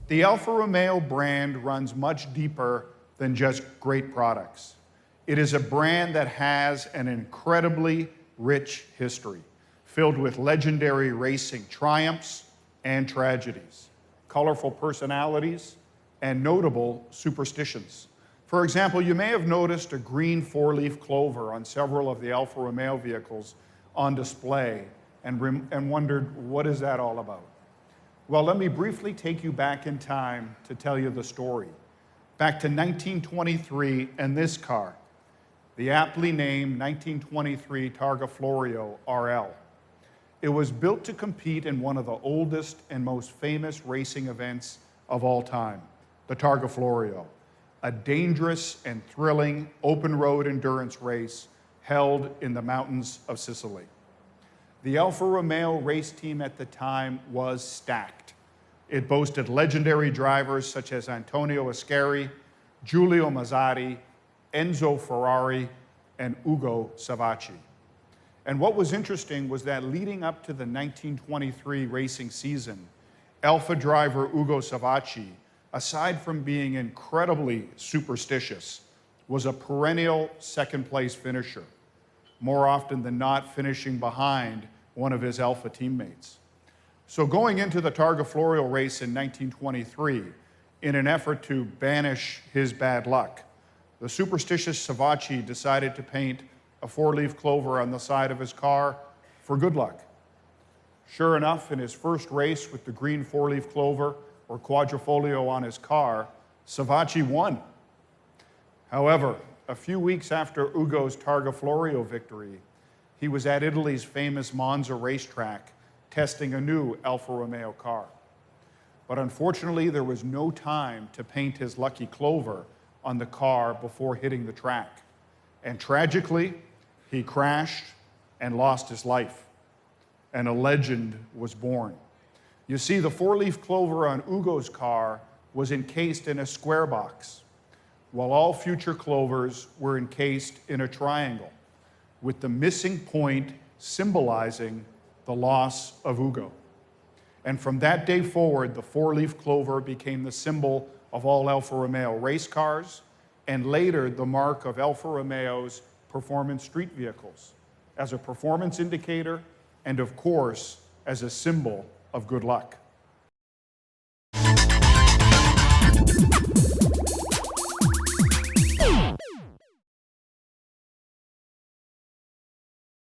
The Alfa Romeo brand runs much deeper than just great products. It is a brand that has an incredibly rich history, filled with legendary racing triumphs and tragedies, colorful personalities, and notable superstitions. For example, you may have noticed a green four-leaf clover on several of the Alfa Romeo vehicles on display and wondered, what is that all about? Well, let me briefly take you back in time to tell you the story. Back to 1923 and this car, the aptly named 1923 Targa Florio RL. It was built to compete in one of the oldest and most famous racing events of all time, the Targa Florio, a dangerous and thrilling open road endurance race held in the mountains of Sicily. The Alfa Romeo race team at the time was stacked. It boasted legendary drivers such as Antonio Ascari, Giulio Mazzari, Enzo Ferrari, and Ugo Savacci. And what was interesting was that leading up to the 1923 racing season, Alfa driver Ugo Savacci, aside from being incredibly superstitious, was a perennial second-place finisher, more often than not finishing behind one of his Alfa teammates. So going into the Targa Florio race in 1923, in an effort to banish his bad luck, the superstitious Savacci decided to paint a four-leaf clover on the side of his car for good luck. Sure enough, in his first race with the green four-leaf clover or quadrifoglio on his car, Savacci won. However, a few weeks after Ugo's Targa Florio victory, he was at Italy's famous Monza racetrack testing a new Alfa Romeo car. But unfortunately, there was no time to paint his lucky clover on the car before hitting the track. And tragically, he crashed and lost his life. And a legend was born. You see, the four-leaf clover on Ugo's car was encased in a square box, while all future clovers were encased in a triangle, with the missing point symbolizing the loss of Ugo. And from that day forward, the four-leaf clover became the symbol of all Alfa Romeo race cars, and later the mark of Alfa Romeo's performance street vehicles, as a performance indicator and, of course, as a symbol of good luck.